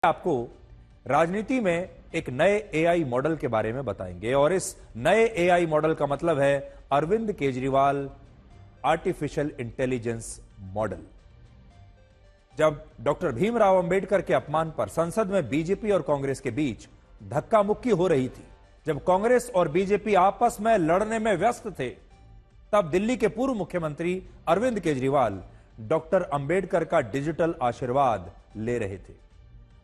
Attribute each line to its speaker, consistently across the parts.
Speaker 1: आपको राजनीति में एक नए एआई मॉडल के बारे में बताएंगे और इस नए एआई मॉडल का मतलब है Arvind Kejriwal artificial intelligence model. जब डॉक्टर भीमराव अंबेडकर के अपमान पर संसद में बीजेपी और कांग्रेस के बीच धक्का मुक्की हो रही थी, जब कांग्रेस और बीजेपी आपस में लड़ने में व्यस्त थे, तब दिल्ली के पूर्व मुख्यमंत्री अरविंद केजरीवाल डॉक्टर अंबेडकर का डिजिटल आशीर्वाद ले रहे थे।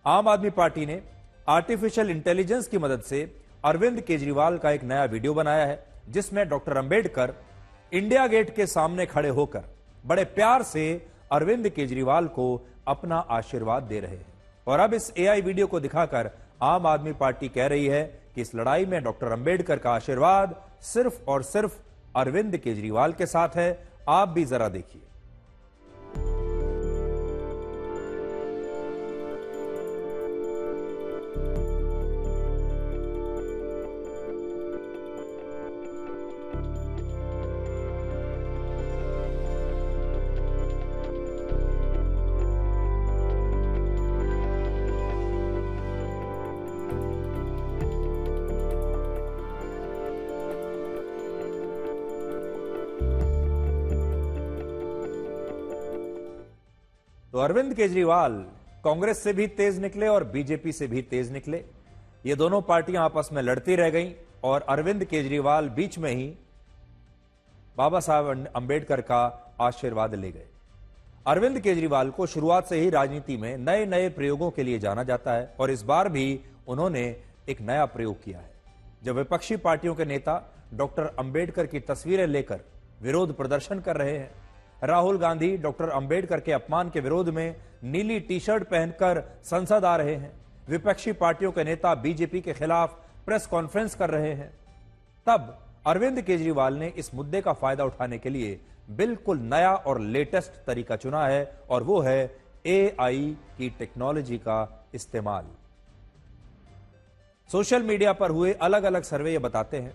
Speaker 1: आम आदमी पार्टी ने आर्टिफिशियल इंटेलिजेंस की मदद से अरविंद केजरीवाल का एक नया वीडियो बनाया है, जिसमें डॉक्टर अंबेडकर इंडिया गेट के सामने खड़े होकर बड़े प्यार से अरविंद केजरीवाल को अपना आशीर्वाद दे रहे हैं। और अब इस एआई वीडियो को दिखाकर आम आदमी पार्टी कह रही है कि इस लड़ाई में डॉक्टर अंबेडकर का आशीर्वाद सिर्फ और सिर्फ अरविंद केजरीवाल के साथ है। आप भी जरा देखिए। तो अरविंद केजरीवाल कांग्रेस से भी तेज निकले और बीजेपी से भी तेज निकले। ये दोनों पार्टियां आपस में लड़ती रह गईं और अरविंद केजरीवाल बीच में ही बाबा साहब अंबेडकर का आशीर्वाद ले गए। अरविंद केजरीवाल को शुरुआत से ही राजनीति में नए नए प्रयोगों के लिए जाना जाता है और इस बार भी उन्होंने एक नया प्रयोग किया है। जब विपक्षी पार्टियों के नेता डॉक्टर अंबेडकर की तस्वीरें लेकर विरोध प्रदर्शन कर रहे हैं, राहुल गांधी डॉक्टर अंबेडकर के अपमान के विरोध में नीली टी शर्ट पहनकर संसद आ रहे हैं, विपक्षी पार्टियों के नेता बीजेपी के खिलाफ प्रेस कॉन्फ्रेंस कर रहे हैं, तब अरविंद केजरीवाल ने इस मुद्दे का फायदा उठाने के लिए बिल्कुल नया और लेटेस्ट तरीका चुना है और वो है एआई की टेक्नोलॉजी का इस्तेमाल। सोशल मीडिया पर हुए अलग अलग सर्वे ये बताते हैं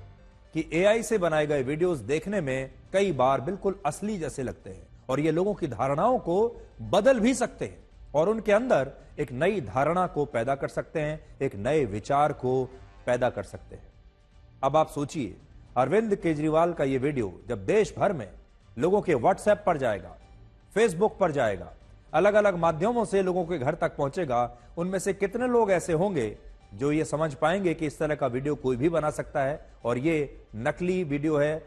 Speaker 1: कि एआई से बनाए गए वीडियोस देखने में कई बार बिल्कुल असली जैसे लगते हैं और ये लोगों की धारणाओं को बदल भी सकते हैं और उनके अंदर एक नई धारणा को पैदा कर सकते हैं, एक नए विचार को पैदा कर सकते हैं। अब आप सोचिए, अरविंद केजरीवाल का यह वीडियो जब देश भर में लोगों के व्हाट्सएप पर जाएगा, फेसबुक पर जाएगा, अलग अलग माध्यमों से लोगों के घर तक पहुंचेगा, उनमें से कितने लोग ऐसे होंगे जो ये समझ पाएंगे कि इस तरह का वीडियो कोई भी बना सकता है और ये नकली वीडियो है,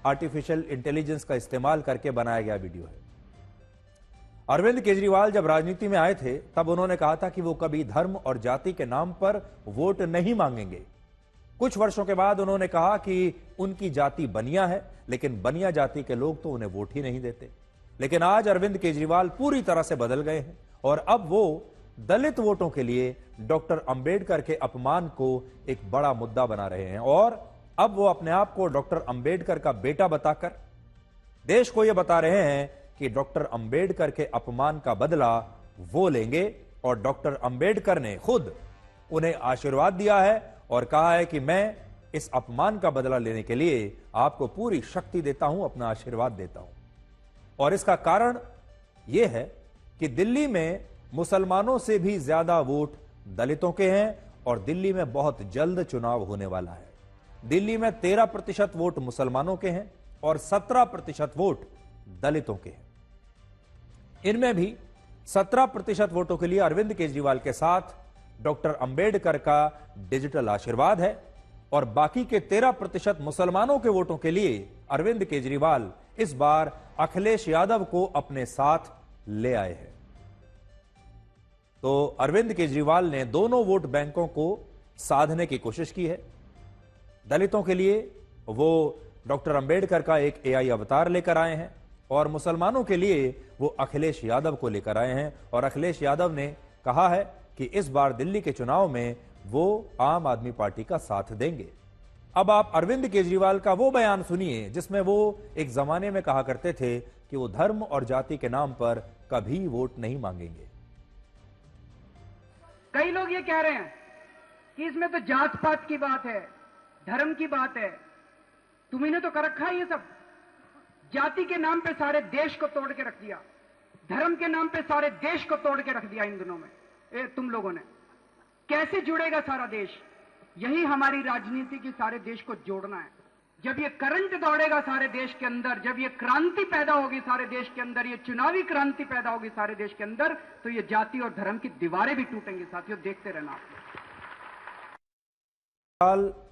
Speaker 1: आर्टिफिशियल इंटेलिजेंस का इस्तेमाल करके बनाया गया वीडियो है। अरविंद केजरीवाल जब राजनीति में आए थे तब उन्होंने कहा था कि वो कभी धर्म और जाति के नाम पर वोट नहीं मांगेंगे। कुछ वर्षों के बाद उन्होंने कहा कि उनकी जाति बनिया है, लेकिन बनिया जाति के लोग तो उन्हें वोट ही नहीं देते। लेकिन आज अरविंद केजरीवाल पूरी तरह से बदल गए हैं और अब वो दलित वोटों के लिए डॉक्टर अंबेडकर के अपमान को एक बड़ा मुद्दा बना रहे हैं और अब वो अपने आप को डॉक्टर अंबेडकर का बेटा बताकर देश को यह बता रहे हैं कि डॉक्टर अंबेडकर के अपमान का बदला वो लेंगे और डॉक्टर अंबेडकर ने खुद उन्हें आशीर्वाद दिया है और कहा है कि मैं इस अपमान का बदला लेने के लिए आपको पूरी शक्ति देता हूं, अपना आशीर्वाद देता हूं। और इसका कारण यह है कि दिल्ली में मुसलमानों से भी ज्यादा वोट दलितों के हैं और दिल्ली में बहुत जल्द चुनाव होने वाला है। दिल्ली में 13% वोट मुसलमानों के हैं और 17% वोट दलितों के हैं। इनमें भी 17% वोटों के लिए अरविंद केजरीवाल के साथ डॉक्टर अंबेडकर का डिजिटल आशीर्वाद है और बाकी के 13% मुसलमानों के वोटों के लिए अरविंद केजरीवाल इस बार अखिलेश यादव को अपने साथ ले आए हैं। तो अरविंद केजरीवाल ने दोनों वोट बैंकों को साधने की कोशिश की है। दलितों के लिए वो डॉक्टर अंबेडकर का एक एआई अवतार लेकर आए हैं और मुसलमानों के लिए वो अखिलेश यादव को लेकर आए हैं और अखिलेश यादव ने कहा है कि इस बार दिल्ली के चुनाव में वो आम आदमी पार्टी का साथ देंगे। अब आप अरविंद केजरीवाल का वो बयान सुनिए जिसमें वो एक जमाने में कहा करते थे कि वो धर्म और जाति के नाम पर कभी वोट नहीं मांगेंगे।
Speaker 2: कई लोग ये कह रहे हैं कि इसमें तो जात पात की बात है, धर्म की बात है। तुम्हें तो कर रखा है ये सब। जाति के नाम पे सारे देश को तोड़ के रख दिया, धर्म के नाम पे सारे देश को तोड़ के रख दिया इन दिनों में तुम लोगों ने। कैसे जुड़ेगा सारा देश? यही हमारी राजनीति की सारे देश को जोड़ना है। जब ये करंट दौड़ेगा सारे देश के अंदर, जब ये क्रांति पैदा होगी सारे देश के अंदर, ये चुनावी क्रांति पैदा होगी सारे देश के अंदर, तो ये जाति और धर्म की दीवारें भी टूटेंगी। साथियों, देखते रहना आप।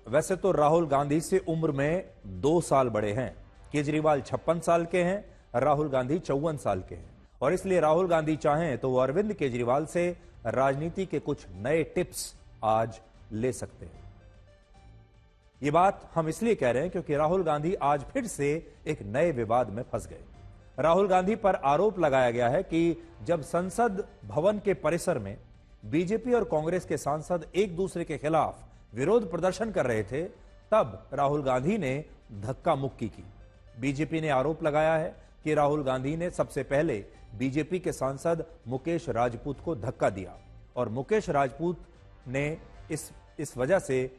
Speaker 1: वैसे तो राहुल गांधी से उम्र में 2 साल बड़े हैं। केजरीवाल 56 साल के हैं, राहुल गांधी 54 साल के हैं, और इसलिए राहुल गांधी चाहें तो वो अरविंद केजरीवाल से राजनीति के कुछ नए टिप्स आज ले सकते हैं। ये बात हम इसलिए कह रहे हैं क्योंकि राहुल गांधी आज फिर से एक नए विवाद में फंस गए। राहुल गांधी पर आरोप लगाया गया है कि जब संसद भवन के परिसर में बीजेपी और कांग्रेस के सांसद एक दूसरे के खिलाफ विरोध प्रदर्शन कर रहे थे, तब राहुल गांधी ने धक्का मुक्की की। बीजेपी ने आरोप लगाया है कि राहुल गांधी ने सबसे पहले बीजेपी के सांसद मुकेश राजपूत को धक्का दिया, और मुकेश राजपूत ने इस वजह से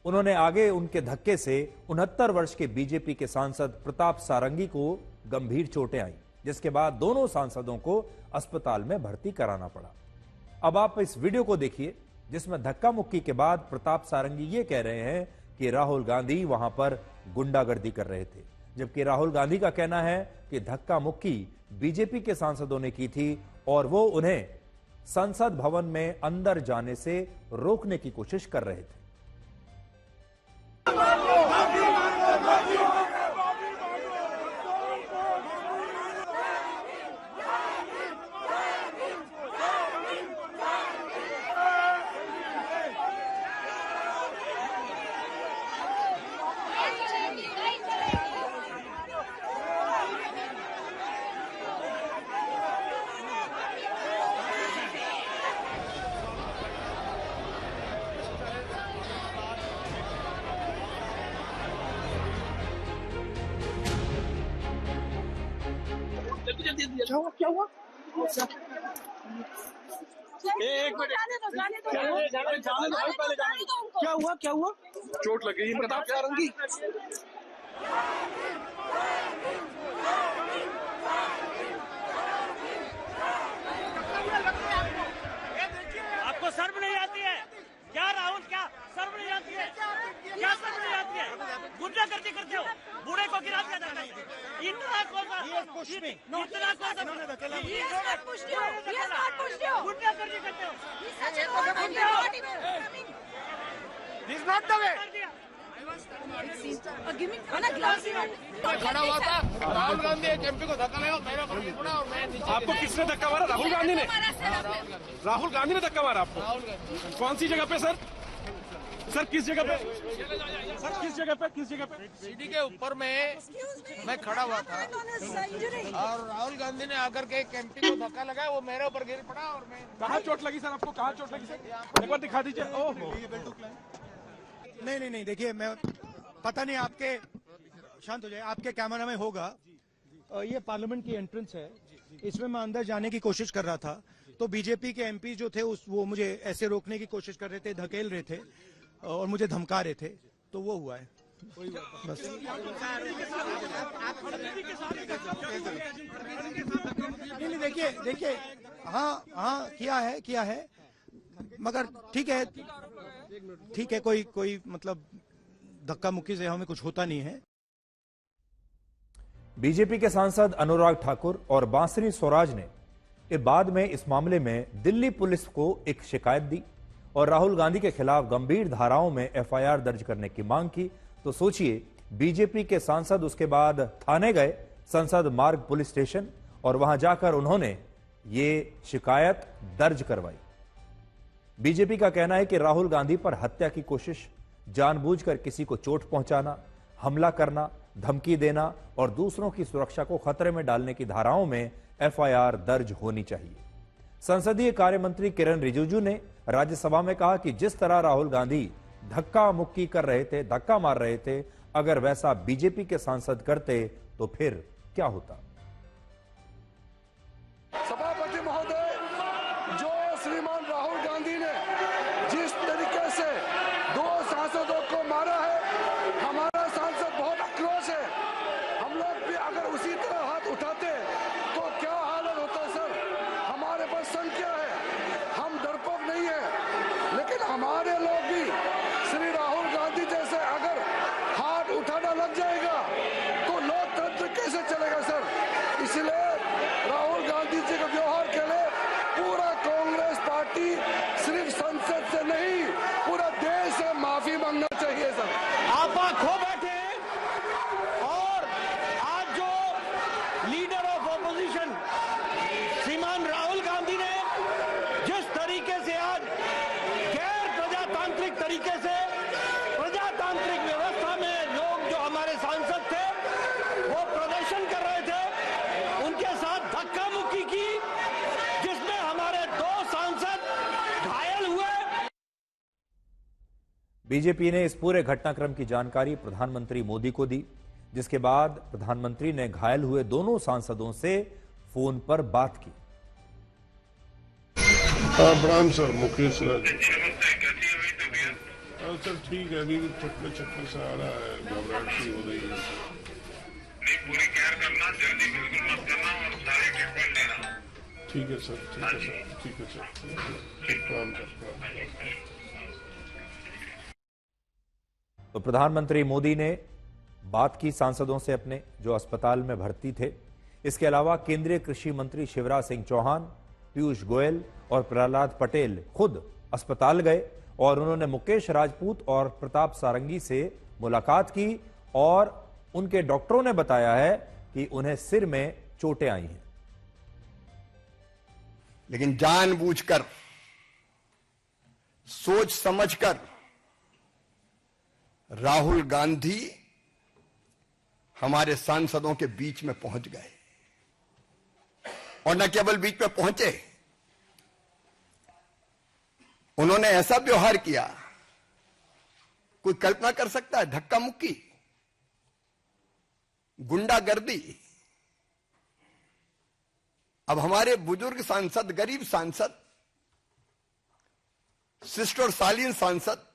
Speaker 1: उन्होंने आगे उनके धक्के से 69 वर्ष के बीजेपी के सांसद प्रताप सारंगी को गंभीर चोटें आई, जिसके बाद दोनों सांसदों को अस्पताल में भर्ती कराना पड़ा। अब आप इस वीडियो को देखिए जिसमें धक्का मुक्की के बाद प्रताप सारंगी ये कह रहे हैं कि राहुल गांधी वहां पर गुंडागर्दी कर रहे थे, जबकि राहुल गांधी का कहना है कि धक्का मुक्की बीजेपी के सांसदों ने की थी और वो उन्हें संसद भवन में अंदर जाने से रोकने की कोशिश कर रहे थे।
Speaker 3: क्या हुआ? क्या हुआ?
Speaker 4: चोट लग गई प्रताप सारंगी।
Speaker 3: आपको शर्म नहीं आती है क्या राहुल? क्या शर्म नहीं आती है? क्या शर्म नहीं आती है? गुंडागर्दी करते हो, बूढ़े को गिरा दिया जाता है। इतना कौन सा गुंडागर्दी करते हो?
Speaker 4: This is not the way. खड़ा हुआ था राहुल गांधी एक एमपी को धक्का लगा, मेरे ऊपर गिर पड़ा और मैं नीचे।
Speaker 5: आपको किसने धक्का मारा? राहुल गांधी ने? राहुल गांधी ने धक्का मारा आपको? कौन सी जगह पे सर? सर किस जगह पे? सर किस जगह पे? किस जगह पे?
Speaker 4: सीढ़ी के ऊपर में मैं खड़ा हुआ था और राहुल गांधी ने आकर के एक एमपी को धक्का लगाया, वो मेरे ऊपर गिर पड़ा और मैं।
Speaker 5: कहाँ चोट लगी सर आपको? कहाँ चोट लगी सर? एक बार दिखा दीजिए। ओह
Speaker 6: नहीं, देखिए मैं पता नहीं, आपके शांत हो जाए, आपके कैमरा में होगा। ये पार्लियामेंट की एंट्रेंस है, इसमें मैं अंदर जाने की कोशिश कर रहा था तो बीजेपी के एमपी जो थे वो मुझे ऐसे रोकने की कोशिश कर रहे थे, धकेल रहे थे और मुझे धमका रहे थे, तो वो हुआ है बस। नहीं देखिए हाँ किया है मगर ठीक है कोई मतलब धक्का मुक्की से हमें कुछ होता नहीं है।
Speaker 1: बीजेपी के सांसद अनुराग ठाकुर और बांसुरी स्वराज ने बाद में इस मामले में दिल्ली पुलिस को एक शिकायत दी और राहुल गांधी के खिलाफ गंभीर धाराओं में एफआईआर दर्ज करने की मांग की। तो सोचिए, बीजेपी के सांसद उसके बाद थाने गए, संसद मार्ग पुलिस स्टेशन, और वहां जाकर उन्होंने ये शिकायत दर्ज करवाई। बीजेपी का कहना है कि राहुल गांधी पर हत्या की कोशिश, जानबूझकर किसी को चोट पहुंचाना, हमला करना, धमकी देना और दूसरों की सुरक्षा को खतरे में डालने की धाराओं में एफआईआर दर्ज होनी चाहिए। संसदीय कार्य मंत्री किरण रिजिजू ने राज्यसभा में कहा कि जिस तरह राहुल गांधी धक्का मुक्की कर रहे थे, धक्का मार रहे थे, अगर वैसा बीजेपी के सांसद करते तो फिर क्या होता।
Speaker 7: सभापति महोदय, जो श्रीमान राहुल गांधी ने जिस तरीके से 2 सांसदों को मारा है, हमारा सांसद बहुत आक्रोश है। हम लोग भी अगर उसी तरह हाथ उठाते तो क्या हालत होता सर। हमारे पास संख्या है, हम डरपोक नहीं है।
Speaker 1: बीजेपी ने इस पूरे घटनाक्रम की जानकारी प्रधानमंत्री मोदी को दी, जिसके बाद प्रधानमंत्री ने घायल हुए दोनों सांसदों से फोन पर बात की।
Speaker 8: प्रणाम सर, मुकेश राज। सर ठीक है, अभी चक्कर से आ रहा है, घबराहट सी हो रही है। पूरी केयर करना, जल्दी बिल्कुल मत करना और सारे ट्रीटमेंट लेना। ठीक है सर, ठीक है सर, ठीक है सर, प्रणाम सर।
Speaker 1: तो प्रधानमंत्री मोदी ने बात की सांसदों से अपने, जो अस्पताल में भर्ती थे। इसके अलावा केंद्रीय कृषि मंत्री शिवराज सिंह चौहान, पीयूष गोयल और प्रहलाद पटेल खुद अस्पताल गए और उन्होंने मुकेश राजपूत और प्रताप सारंगी से मुलाकात की और उनके डॉक्टरों ने बताया है कि उन्हें सिर में चोटें आई हैं।
Speaker 9: लेकिन जानबूझकर, सोच समझकर राहुल गांधी हमारे सांसदों के बीच में पहुंच गए और न केवल बीच में पहुंचे, उन्होंने ऐसा व्यवहार किया, कोई कल्पना कर सकता है? धक्का मुक्की, गुंडागर्दी। अब हमारे बुजुर्ग सांसद, गरीब सांसद, शिष्ट और शालीन सांसद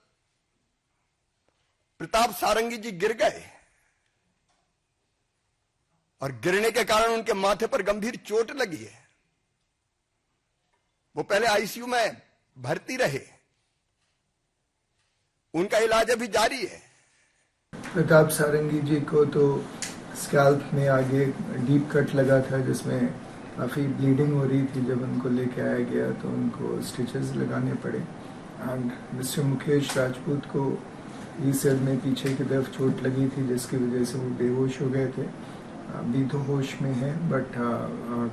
Speaker 9: प्रताप सारंगी जी गिर गए और गिरने के कारण उनके माथे पर गंभीर चोट लगी है। वो पहले आईसीयू में भर्ती रहे, उनका इलाज अभी जारी है।
Speaker 10: प्रताप सारंगी जी को तो स्कैल्प में आगे डीप कट लगा था, जिसमें काफ़ी ब्लीडिंग हो रही थी। जब उनको लेके आया गया तो उनको स्टिचेस लगाने पड़े। एंड मिस्टर मुकेश राजपूत को ई सिर में पीछे की तरफ चोट लगी थी, जिसकी वजह से वो बेहोश हो गए थे। अभी तो होश में है, बट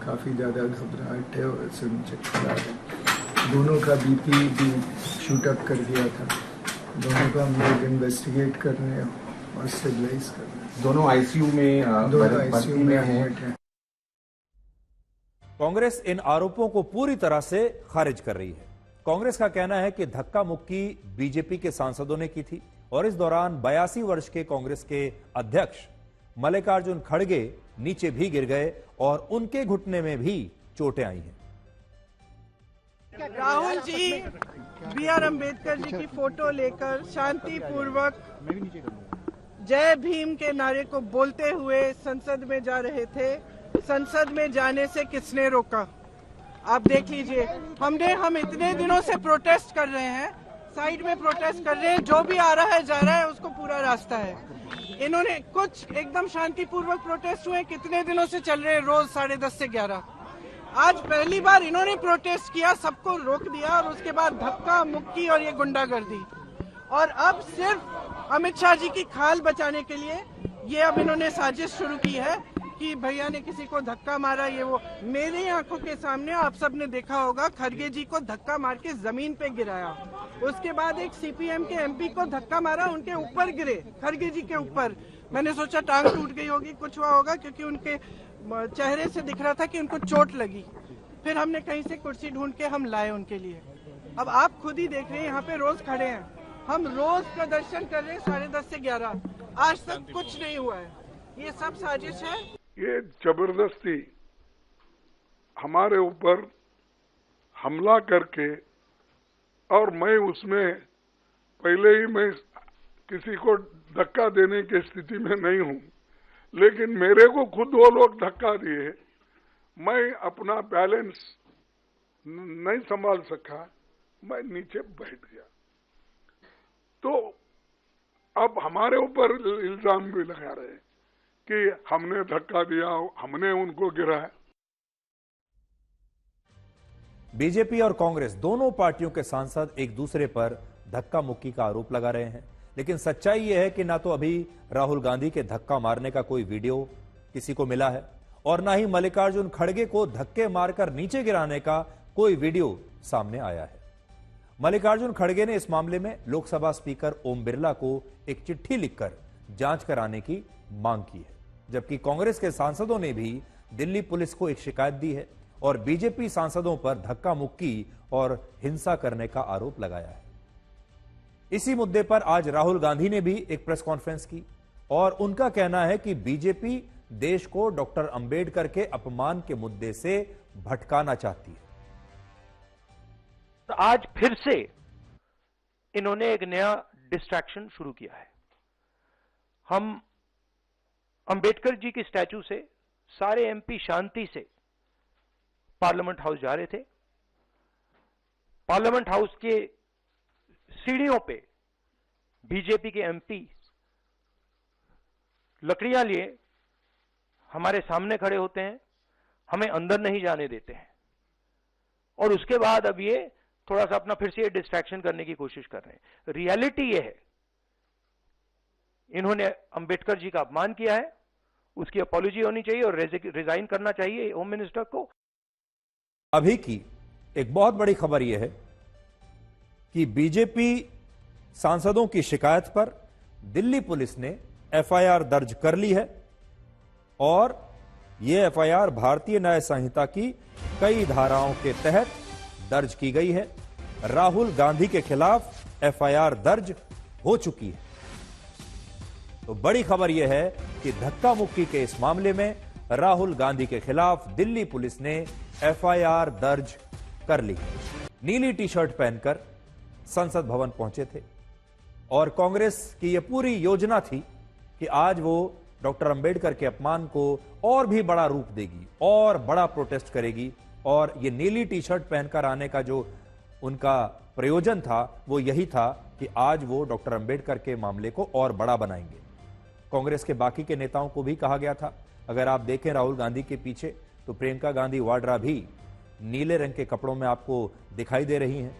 Speaker 10: काफ़ी ज़्यादा घबराहट है और सिर में चक्कर आ गए। दोनों का बीपी भी शूट अप कर दिया था। दोनों का हम लोग इन्वेस्टिगेट कर रहे हैं और स्टेबलाइज कर रहे हैं।
Speaker 11: दोनों आईसीयू में हैं।
Speaker 1: कांग्रेस इन आरोपों को पूरी तरह से खारिज कर रही है। कांग्रेस का कहना है कि धक्का मुक्की बीजेपी के सांसदों ने की थी और इस दौरान 82 वर्ष के कांग्रेस के अध्यक्ष मल्लिकार्जुन खड़गे नीचे भी गिर गए और उनके घुटने में भी चोटें आई हैं।
Speaker 12: राहुल जी बी.आर. अम्बेडकर जी की फोटो लेकर शांतिपूर्वक जय भीम के नारे को बोलते हुए संसद में जा रहे थे। संसद में जाने से किसने रोका? आप देख लीजिए। हम इतने दिनों से प्रोटेस्ट कर रहे हैं, साइड में प्रोटेस्ट कर रहे हैं, जो भी आ रहा है जा रहा है, उसको पूरा रास्ता है। इन्होंने कुछ एकदम शांतिपूर्वक प्रोटेस्ट हुए, कितने दिनों से चल रहे हैं, रोज 10:30 से 11। आज पहली बार इन्होंने प्रोटेस्ट किया, सबको रोक दिया और उसके बाद धक्का मुक्की और ये गुंडागर्दी। और अब सिर्फ अमित शाह जी की खाल बचाने के लिए ये अब इन्होंने साजिश शुरू की है कि भैया ने किसी को धक्का मारा, ये वो। मेरी आंखों के सामने आप सबने देखा होगा, खड़गे जी को धक्का मार के जमीन पे गिराया। उसके बाद एक सीपीएम के एमपी को धक्का मारा, उनके ऊपर गिरे, खड़गे जी के ऊपर। मैंने सोचा टांग टूट गई होगी, कुछ हुआ होगा, क्योंकि उनके चेहरे से दिख रहा था कि उनको चोट लगी। फिर हमने कहीं से कुर्सी ढूंढ के हम लाए उनके लिए। अब आप खुद ही देख रहे हैं, यहाँ पे रोज खड़े हैं, हम रोज प्रदर्शन कर रहे हैं 10:30 से 11। आज तक कुछ नहीं हुआ है, ये सब साजिश है।
Speaker 8: ये जबरदस्ती हमारे ऊपर हमला करके, और मैं उसमें पहले ही मैं किसी को धक्का देने की स्थिति में नहीं हूं, लेकिन मेरे को खुद वो लोग धक्का दिए, मैं अपना बैलेंस नहीं संभाल सका, मैं नीचे बैठ गया। तो अब हमारे ऊपर इल्जाम भी लगा रहे हैं कि हमने धक्का दिया, हमने उनको गिराया।
Speaker 1: बीजेपी और कांग्रेस दोनों पार्टियों के सांसद एक दूसरे पर धक्का मुक्की का आरोप लगा रहे हैं, लेकिन सच्चाई यह है कि ना तो अभी राहुल गांधी के धक्का मारने का कोई वीडियो किसी को मिला है और ना ही मल्लिकार्जुन खड़गे को धक्के मारकर नीचे गिराने का कोई वीडियो सामने आया है। मल्लिकार्जुन खड़गे ने इस मामले में लोकसभा स्पीकर ओम बिरला को एक चिट्ठी लिखकर जांच कराने की मांग की है, जबकि कांग्रेस के सांसदों ने भी दिल्ली पुलिस को एक शिकायत दी है और बीजेपी सांसदों पर धक्का मुक्की और हिंसा करने का आरोप लगाया है। इसी मुद्दे पर आज राहुल गांधी ने भी एक प्रेस कॉन्फ्रेंस की और उनका कहना है कि बीजेपी देश को डॉक्टर अंबेडकर के अपमान के मुद्दे से भटकाना चाहती है।
Speaker 13: तो आज फिर से इन्होंने एक नया डिस्ट्रैक्शन शुरू किया है। हम अंबेडकर जी की स्टैचू से सारे एमपी शांति से पार्लियामेंट हाउस जा रहे थे। पार्लियामेंट हाउस के सीढ़ियों पे बीजेपी के एमपी लकड़ियां लिए हमारे सामने खड़े होते हैं, हमें अंदर नहीं जाने देते हैं और उसके बाद अब ये थोड़ा सा अपना फिर से डिस्ट्रैक्शन करने की कोशिश कर रहे हैं। रियलिटी ये है, इन्होंने अंबेडकर जी का अपमान किया है, उसकी अपॉलॉजी होनी चाहिए और रिजाइन करना चाहिए होम मिनिस्टर को।
Speaker 1: अभी की एक बहुत बड़ी खबर यह है कि बीजेपी सांसदों की शिकायत पर दिल्ली पुलिस ने एफआईआर दर्ज कर ली है और यह एफआईआर भारतीय न्याय संहिता की कई धाराओं के तहत दर्ज की गई है। राहुल गांधी के खिलाफ एफआईआर दर्ज हो चुकी है। तो बड़ी खबर यह है कि धक्का मुक्की के इस मामले में राहुल गांधी के खिलाफ दिल्ली पुलिस ने एफआईआर दर्ज कर ली। नीली टी शर्ट पहनकर संसद भवन पहुंचे थे और कांग्रेस की यह पूरी योजना थी कि आज वो डॉक्टर अंबेडकर के अपमान को और भी बड़ा रूप देगी और बड़ा प्रोटेस्ट करेगी और ये नीली टी शर्ट पहनकर आने का जो उनका प्रयोजन था वो यही था कि आज वो डॉक्टर अंबेडकर के मामले को और बड़ा बनाएंगे। कांग्रेस के बाकी के नेताओं को भी कहा गया था, अगर आप देखें राहुल गांधी के पीछे तो प्रियंका गांधी वाड्रा भी नीले रंग के कपड़ों में आपको दिखाई दे रही हैं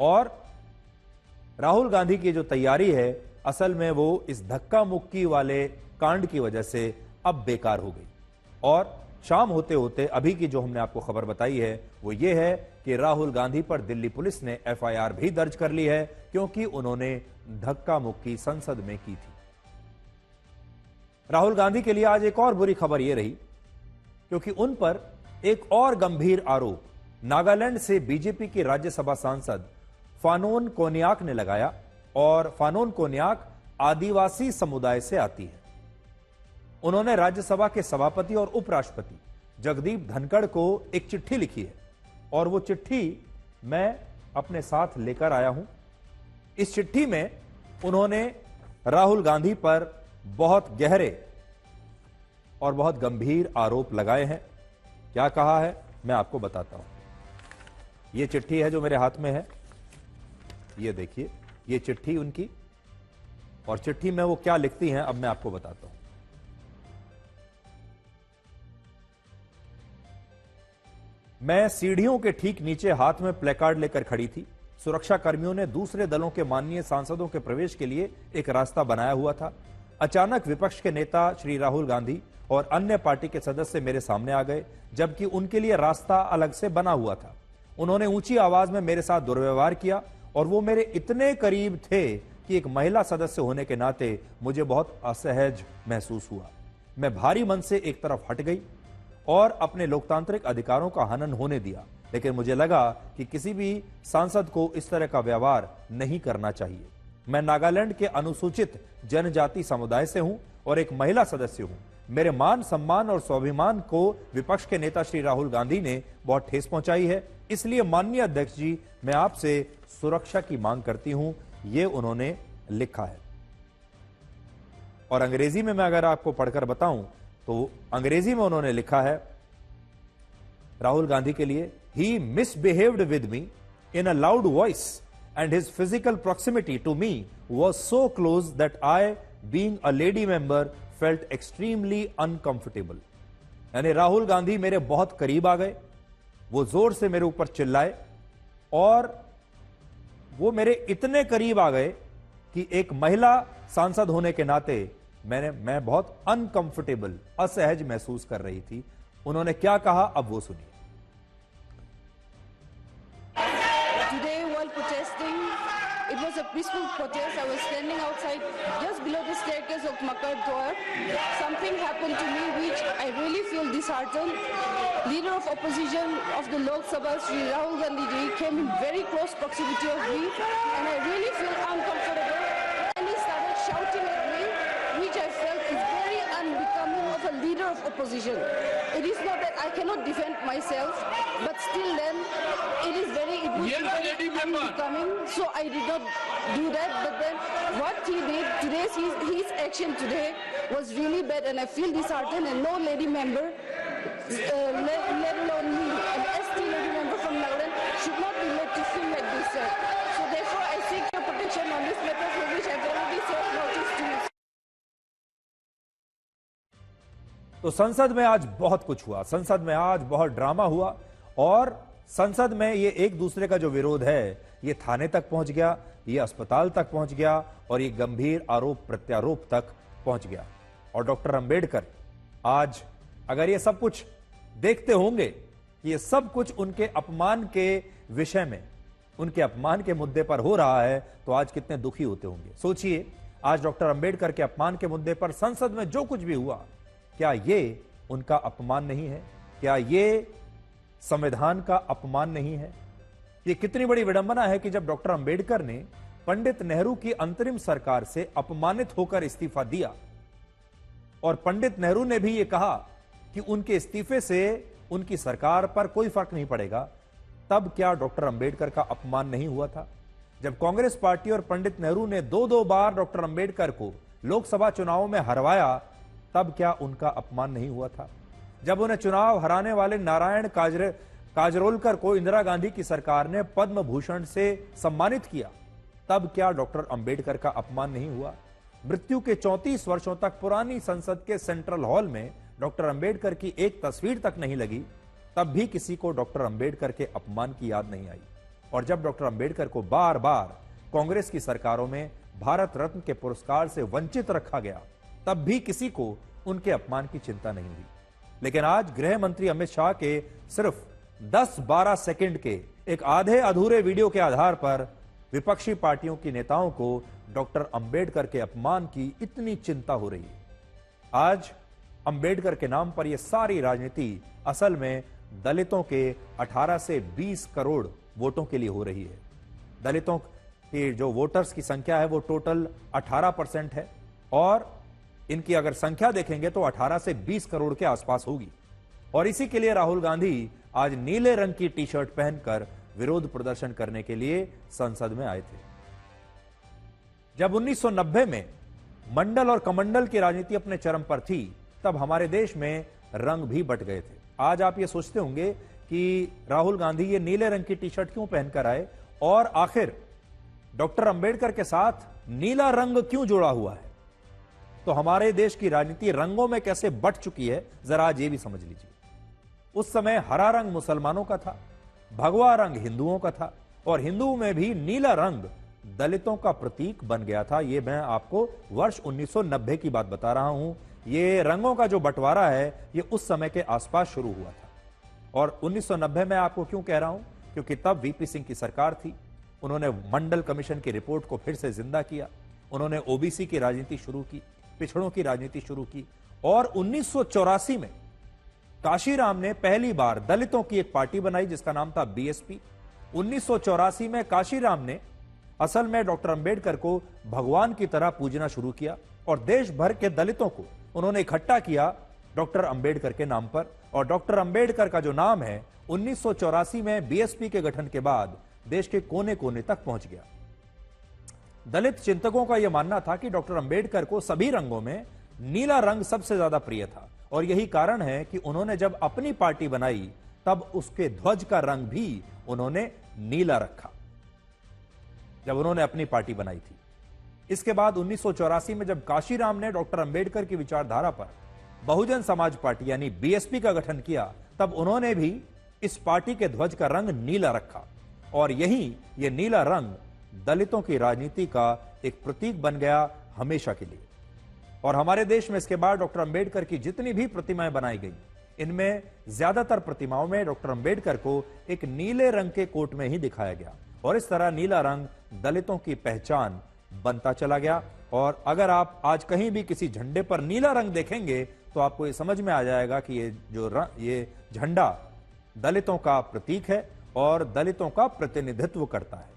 Speaker 1: और राहुल गांधी की जो तैयारी है असल में वो इस धक्का मुक्की वाले कांड की वजह से अब बेकार हो गई। और शाम होते होते अभी की जो हमने आपको खबर बताई है वो ये है कि राहुल गांधी पर दिल्ली पुलिस ने एफआईआर भी दर्ज कर ली है क्योंकि उन्होंने धक्का मुक्की संसद में की थी। राहुल गांधी के लिए आज एक और बुरी खबर यह रही क्योंकि उन पर एक और गंभीर आरोप नागालैंड से बीजेपी की राज्यसभा सांसद फानोन कोन्याक ने लगाया और फानोन कोन्याक आदिवासी समुदाय से आती है। उन्होंने राज्यसभा के सभापति और उपराष्ट्रपति जगदीप धनखड़ को एक चिट्ठी लिखी है और वो चिट्ठी मैं अपने साथ लेकर आया हूं। इस चिट्ठी में उन्होंने राहुल गांधी पर बहुत गहरे और बहुत गंभीर आरोप लगाए हैं। क्या कहा है मैं आपको बताता हूं। यह चिट्ठी है जो मेरे हाथ में है, ये देखिए, ये चिट्ठी उनकी, और चिट्ठी में वो क्या लिखती हैं अब मैं आपको बताता हूं। मैं सीढ़ियों के ठीक नीचे हाथ में प्लेकार्ड लेकर खड़ी थी। सुरक्षा कर्मियों ने दूसरे दलों के माननीय सांसदों के प्रवेश के लिए एक रास्ता बनाया हुआ था। अचानक विपक्ष के नेता श्री राहुल गांधी और अन्य पार्टी के सदस्य मेरे सामने आ गए, जबकि उनके लिए रास्ता अलग से बना हुआ था। उन्होंने ऊंची आवाज में मेरे साथ दुर्व्यवहार किया और वो मेरे इतने करीब थे कि एक महिला सदस्य होने के नाते मुझे बहुत असहज महसूस हुआ। मैं भारी मन से एक तरफ हट गई और अपने लोकतांत्रिक अधिकारों का हनन होने दिया, लेकिन मुझे लगा कि किसी भी सांसद को इस तरह का व्यवहार नहीं करना चाहिए। मैं नागालैंड के अनुसूचित जनजाति समुदाय से हूं और एक महिला सदस्य हूं। मेरे मान सम्मान और स्वाभिमान को विपक्ष के नेता श्री राहुल गांधी ने बहुत ठेस पहुंचाई है। इसलिए माननीय अध्यक्ष जी, मैं आपसे सुरक्षा की मांग करती हूं, ये उन्होंने लिखा है। और अंग्रेजी में मैं अगर आपको पढ़कर बताऊं तो अंग्रेजी में उन्होंने लिखा है राहुल गांधी के लिए, he misbehaved with me in a loud voice and his physical proximity to me was so close that I, being a lady member, felt extremely uncomfortable. यानी राहुल गांधी मेरे बहुत करीब आ गए, वो जोर से मेरे ऊपर चिल्लाए और वो मेरे इतने करीब आ गए कि एक महिला सांसद होने के नाते मैं बहुत अनकंफर्टेबल, असहज महसूस कर रही थी। उन्होंने क्या कहा अब वो सुनिए।
Speaker 14: It was a peaceful protest. I was standing outside just below the staircase of Makar Dwar. Something happened to me which I really feel disheartened. Leader of opposition of the Lok Sabha, Sri Rahul Gandhi ji, came in very close proximity of me, and I really feel uncomfortable. And he started shouting at me, which I felt is very unbecoming of a leader of opposition. It is not that I cannot defend myself, but still then it would be very unbecoming. So I did not do that. But then what he did today, his action today was really bad, and I feel disheartened. And no lady member, let alone me, an ST lady member from Nagaland, should not be made to feel like this, sir. So therefore, I seek your protection on this matter, for which I've already served notice to you.
Speaker 1: तो संसद में आज बहुत कुछ हुआ, संसद में आज बहुत ड्रामा हुआ और संसद में ये एक दूसरे का जो विरोध है ये थाने तक पहुंच गया, ये अस्पताल तक पहुंच गया और ये गंभीर आरोप प्रत्यारोप तक पहुंच गया। और डॉक्टर अंबेडकर आज अगर ये सब कुछ देखते होंगे कि ये सब कुछ उनके अपमान के विषय में, उनके अपमान के मुद्दे पर हो रहा है, तो आज कितने दुखी होते होंगे। सोचिए, आज डॉक्टर अंबेडकर के अपमान के मुद्दे पर संसद में जो कुछ भी हुआ, क्या ये उनका अपमान नहीं है? क्या ये संविधान का अपमान नहीं है? ये कितनी बड़ी विडंबना है कि जब डॉक्टर अंबेडकर ने पंडित नेहरू की अंतरिम सरकार से अपमानित होकर इस्तीफा दिया और पंडित नेहरू ने भी ये कहा कि उनके इस्तीफे से उनकी सरकार पर कोई फर्क नहीं पड़ेगा, तब क्या डॉक्टर अंबेडकर का अपमान नहीं हुआ था? जब कांग्रेस पार्टी और पंडित नेहरू ने दो बार डॉक्टर अंबेडकर को लोकसभा चुनावों में हरवाया, तब क्या उनका अपमान नहीं हुआ था? जब उन्हें चुनाव हराने वाले नारायण काजरोलकर को इंदिरा गांधी की सरकार ने पद्म भूषण से सम्मानित किया, तब क्या डॉक्टर अंबेडकर का अपमान नहीं हुआ? मृत्यु के 34 वर्षों तक पुरानी संसद के सेंट्रल हॉल में डॉक्टर अंबेडकर की एक तस्वीर तक नहीं लगी, तब भी किसी को डॉक्टर अंबेडकर के अपमान की याद नहीं आई। और जब डॉक्टर अंबेडकर को बार बार कांग्रेस की सरकारों में भारत रत्न के पुरस्कार से वंचित रखा गया, तब भी किसी को उनके अपमान की चिंता नहीं हुई। लेकिन आज गृह मंत्री अमित शाह के सिर्फ 10-12 सेकंड के एक आधे अधूरे वीडियो के आधार पर विपक्षी पार्टियों की नेताओं को डॉक्टर अंबेडकर के अपमान की इतनी चिंता हो रही है। आज अंबेडकर के नाम पर यह सारी राजनीति असल में दलितों के 18 से 20 करोड़ वोटों के लिए हो रही है। दलितों की जो वोटर्स की संख्या है वो टोटल 18% है और इनकी अगर संख्या देखेंगे तो 18 से 20 करोड़ के आसपास होगी। और इसी के लिए राहुल गांधी आज नीले रंग की टी शर्ट पहनकर विरोध प्रदर्शन करने के लिए संसद में आए थे। जब 1990 में मंडल और कमंडल की राजनीति अपने चरम पर थी, तब हमारे देश में रंग भी बट गए थे। आज आप ये सोचते होंगे कि राहुल गांधी ये नीले रंग की टी शर्ट क्यों पहनकर आए और आखिर डॉक्टर अंबेडकर के साथ नीला रंग क्यों जोड़ा हुआ है। तो हमारे देश की राजनीति रंगों में कैसे बट चुकी है, जरा आज ये भी समझ लीजिए। उस समय हरा रंग मुसलमानों का था, भगवा रंग हिंदुओं का था और हिंदुओं में भी नीला रंग दलितों का प्रतीक बन गया था। ये मैं आपको वर्ष 1990 की बात बता रहा हूं। ये रंगों का जो बंटवारा है ये उस समय के आसपास शुरू हुआ था। और 1990 में आपको क्यों कह रहा हूं, क्योंकि तब वीपी सिंह की सरकार थी। उन्होंने मंडल कमीशन की रिपोर्ट को फिर से जिंदा किया, उन्होंने ओबीसी की राजनीति शुरू की, पिछड़ों की राजनीति शुरू की और 1984 में काशीराम ने पहली बार दलितों की एक पार्टी बनाई जिसका नाम था बीएसपी। 1984 में काशीराम ने असल में डॉक्टर अंबेडकर को भगवान की तरह पूजना शुरू किया और देश भर के दलितों को उन्होंने इकट्ठा किया डॉक्टर अंबेडकर के नाम पर। और डॉक्टर अंबेडकर का जो नाम है 1984 में बीएसपी के गठन के बाद देश के कोने कोने तक पहुंच गया। दलित चिंतकों का यह मानना था कि डॉक्टर अंबेडकर को सभी रंगों में नीला रंग सबसे ज्यादा प्रिय था और यही कारण है कि उन्होंने जब अपनी पार्टी बनाई तब उसके ध्वज का रंग भी उन्होंने नीला रखा, जब उन्होंने अपनी पार्टी बनाई थी। इसके बाद 1984 में जब काशीराम ने डॉक्टर अंबेडकर की विचारधारा पर बहुजन समाज पार्टी यानी बीएसपी का गठन किया, तब उन्होंने भी इस पार्टी के ध्वज का रंग नीला रखा और यही ये नीला रंग दलितों की राजनीति का एक प्रतीक बन गया हमेशा के लिए। और हमारे देश में इसके बाद डॉक्टर अंबेडकर की जितनी भी प्रतिमाएं बनाई गई, इनमें ज्यादातर प्रतिमाओं में डॉक्टर अंबेडकर को एक नीले रंग के कोट में ही दिखाया गया और इस तरह नीला रंग दलितों की पहचान बनता चला गया। और अगर आप आज कहीं भी किसी झंडे पर नीला रंग देखेंगे तो आपको ये समझ में आ जाएगा कि ये झंडा दलितों का प्रतीक है और दलितों का प्रतिनिधित्व करता है।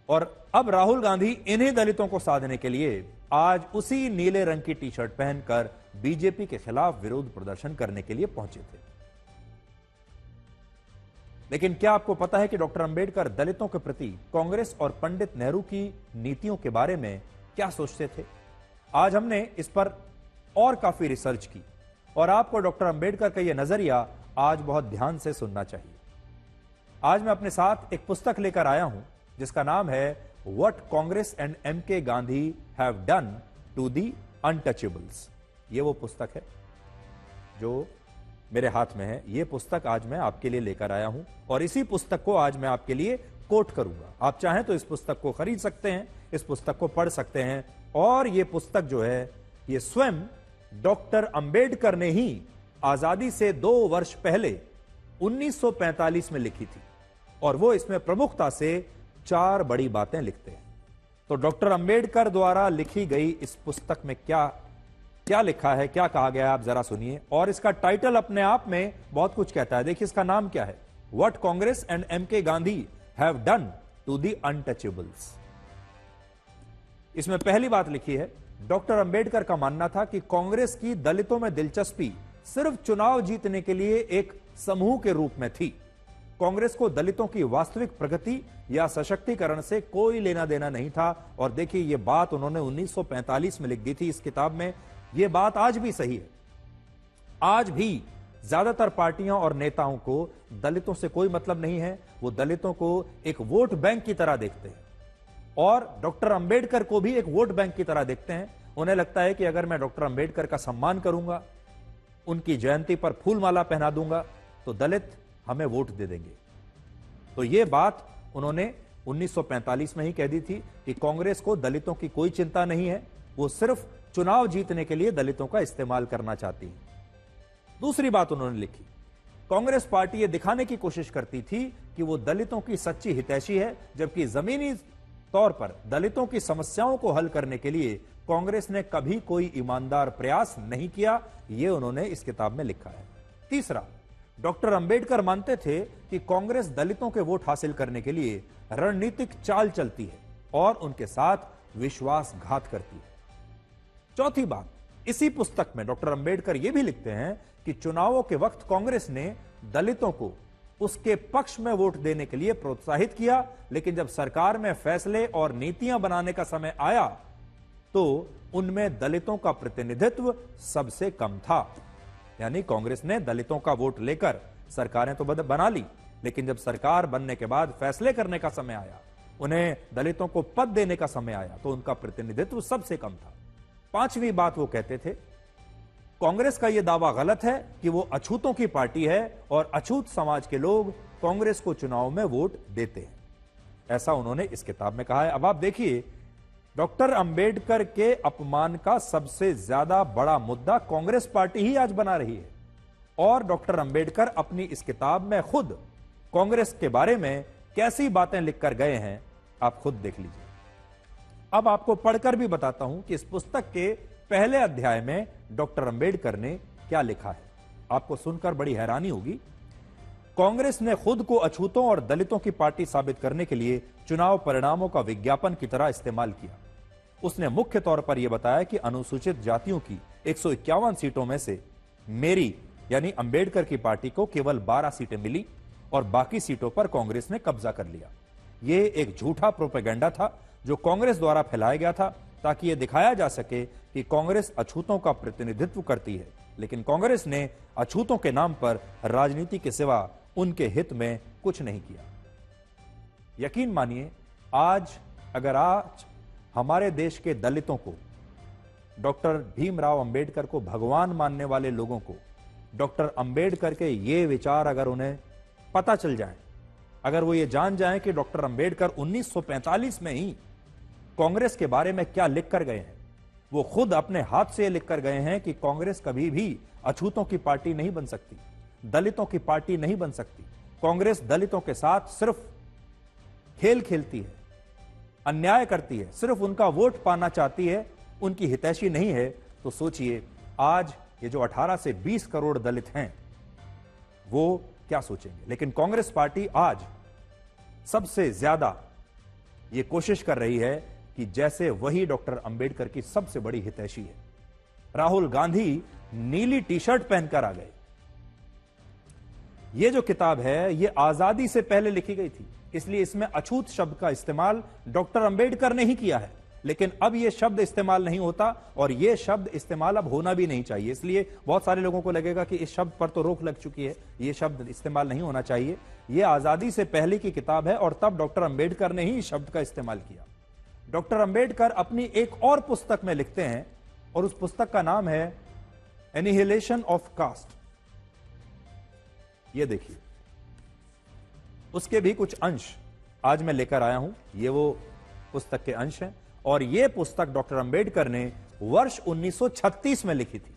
Speaker 1: और अब राहुल गांधी इन्हीं दलितों को साधने के लिए आज उसी नीले रंग की टी शर्ट पहनकर बीजेपी के खिलाफ विरोध प्रदर्शन करने के लिए पहुंचे थे। लेकिन क्या आपको पता है कि डॉक्टर अंबेडकर दलितों के प्रति कांग्रेस और पंडित नेहरू की नीतियों के बारे में क्या सोचते थे? आज हमने इस पर और काफी रिसर्च की और आपको डॉक्टर अंबेडकर का यह नजरिया आज बहुत ध्यान से सुनना चाहिए। आज मैं अपने साथ एक पुस्तक लेकर आया हूं जिसका नाम है what Congress and MK Gandhi have done to the untouchables. ये वो पुस्तक है जो मेरे हाथ में है। यह पुस्तक आज मैं आपके लिए लेकर आया हूं और इसी पुस्तक को आज मैं आपके लिए कोट करूंगा। आप चाहें तो इस पुस्तक को खरीद सकते हैं, इस पुस्तक को पढ़ सकते हैं। और यह पुस्तक जो है ये स्वयं डॉक्टर अंबेडकर ने ही आजादी से 2 वर्ष पहले 1945 में लिखी थी और वो इसमें प्रमुखता से 4 बड़ी बातें लिखते हैं। तो डॉक्टर अंबेडकर द्वारा लिखी गई इस पुस्तक में क्या लिखा है, क्या कहा गया है, आप जरा सुनिए। और इसका टाइटल अपने आप में बहुत कुछ कहता है। देखिए इसका नाम क्या है, what Congress and MK Gandhi have done to the untouchables. इसमें पहली बात लिखी है, डॉक्टर अंबेडकर का मानना था कि कांग्रेस की दलितों में दिलचस्पी सिर्फ चुनाव जीतने के लिए एक समूह के रूप में थी। कांग्रेस को दलितों की वास्तविक प्रगति या सशक्तिकरण से कोई लेना देना नहीं था। और देखिए यह बात उन्होंने 1945 में लिख दी थी इस किताब में। यह बात आज भी सही है। आज भी ज्यादातर पार्टियां और नेताओं को दलितों से कोई मतलब नहीं है। वो दलितों को एक वोट बैंक की तरह देखते हैं और डॉक्टर अंबेडकर को भी एक वोट बैंक की तरह देखते हैं। उन्हें लगता है कि अगर मैं डॉक्टर अंबेडकर का सम्मान करूंगा, उनकी जयंती पर फूलमाला पहना दूंगा तो दलित हमें वोट दे देंगे। तो यह बात उन्होंने 1945 में ही कह दी थी कि कांग्रेस को दलितों की कोई चिंता नहीं है, वो सिर्फ चुनाव जीतने के लिए दलितों का इस्तेमाल करना चाहती है। दूसरी बात उन्होंने लिखी, कांग्रेस पार्टी यह दिखाने की कोशिश करती थी कि वो दलितों की सच्ची हितैषी है, जबकि जमीनी तौर पर दलितों की समस्याओं को हल करने के लिए कांग्रेस ने कभी कोई ईमानदार प्रयास नहीं किया। यह उन्होंने इस किताब में लिखा है। तीसरा, डॉक्टर अंबेडकर मानते थे कि कांग्रेस दलितों के वोट हासिल करने के लिए रणनीतिक चाल चलती है और उनके साथ विश्वासघात करती है। चौथी बात, इसी पुस्तक में डॉक्टर अंबेडकर यह भी लिखते हैं कि चुनावों के वक्त कांग्रेस ने दलितों को उसके पक्ष में वोट देने के लिए प्रोत्साहित किया, लेकिन जब सरकार में फैसले और नीतियां बनाने का समय आया तो उनमें दलितों का प्रतिनिधित्व सबसे कम था। यानी कांग्रेस ने दलितों का वोट लेकर सरकारें तो बना ली, लेकिन जब सरकार बनने के बाद फैसले करने का समय आया, उन्हें दलितों को पद देने का समय आया तो उनका प्रतिनिधित्व सबसे कम था। पांचवी बात वो कहते थे, कांग्रेस का यह दावा गलत है कि वो अछूतों की पार्टी है और अछूत समाज के लोग कांग्रेस को चुनाव में वोट देते हैं। ऐसा उन्होंने इस किताब में कहा है। अब आप देखिए, डॉक्टर अंबेडकर के अपमान का सबसे ज्यादा बड़ा मुद्दा कांग्रेस पार्टी ही आज बना रही है और डॉक्टर अंबेडकर अपनी इस किताब में खुद कांग्रेस के बारे में कैसी बातें लिखकर गए हैं, आप खुद देख लीजिए। अब आपको पढ़कर भी बताता हूं कि इस पुस्तक के पहले अध्याय में डॉक्टर अंबेडकर ने क्या लिखा है। आपको सुनकर बड़ी हैरानी होगी। कांग्रेस ने खुद को अछूतों और दलितों की पार्टी साबित करने के लिए चुनाव परिणामों का विज्ञापन की तरह इस्तेमाल किया। उसने मुख्य तौर पर यह बताया कि अनुसूचित जातियों की 151 सीटों में से मेरी यानी अंबेडकर की पार्टी को केवल 12 सीटें मिली और बाकी सीटों पर कांग्रेस ने कब्जा कर लिया। यह एक झूठा प्रोपेगेंडा था जो कांग्रेस द्वारा फैलाया गया था ताकि यह दिखाया जा सके कि कांग्रेस अछूतों का प्रतिनिधित्व करती है, लेकिन कांग्रेस ने अछूतों के नाम पर राजनीति के सिवा उनके हित में कुछ नहीं किया। यकीन मानिए, आज हमारे देश के दलितों को, डॉक्टर भीमराव अंबेडकर को भगवान मानने वाले लोगों को डॉक्टर अंबेडकर के ये विचार अगर उन्हें पता चल जाए, अगर वो ये जान जाएं कि डॉक्टर अंबेडकर 1945 में ही कांग्रेस के बारे में क्या लिख कर गए हैं, वो खुद अपने हाथ से लिख कर गए हैं कि कांग्रेस कभी भी अछूतों की पार्टी नहीं बन सकती, दलितों की पार्टी नहीं बन सकती, कांग्रेस दलितों के साथ सिर्फ खेल खेलती है, अन्याय करती है, सिर्फ उनका वोट पाना चाहती है, उनकी हितैषी नहीं है, तो सोचिए आज ये जो 18 से 20 करोड़ दलित हैं वो क्या सोचेंगे। लेकिन कांग्रेस पार्टी आज सबसे ज्यादा ये कोशिश कर रही है कि जैसे वही डॉक्टर अंबेडकर की सबसे बड़ी हितैषी है। राहुल गांधी नीली टी शर्ट पहनकर आ गए। ये जो किताब है ये आजादी से पहले लिखी गई थी, इसलिए इसमें अछूत शब्द का इस्तेमाल डॉक्टर अंबेडकर ने ही किया है, लेकिन अब यह शब्द इस्तेमाल नहीं होता और यह शब्द इस्तेमाल अब होना भी नहीं चाहिए। इसलिए बहुत सारे लोगों को लगेगा कि इस शब्द पर तो रोक लग चुकी है, यह शब्द इस्तेमाल नहीं होना चाहिए। यह आजादी से पहले की किताब है और तब डॉक्टर अंबेडकर ने ही इस शब्द का इस्तेमाल किया। डॉक्टर अंबेडकर अपनी एक और पुस्तक में लिखते हैं और उस पुस्तक का नाम है एनिहिलेशन ऑफ कास्ट। यह देखिए, उसके भी कुछ अंश आज मैं लेकर आया हूं। ये वो पुस्तक के अंश हैं और यह पुस्तक डॉक्टर अंबेडकर ने वर्ष 1936 में लिखी थी।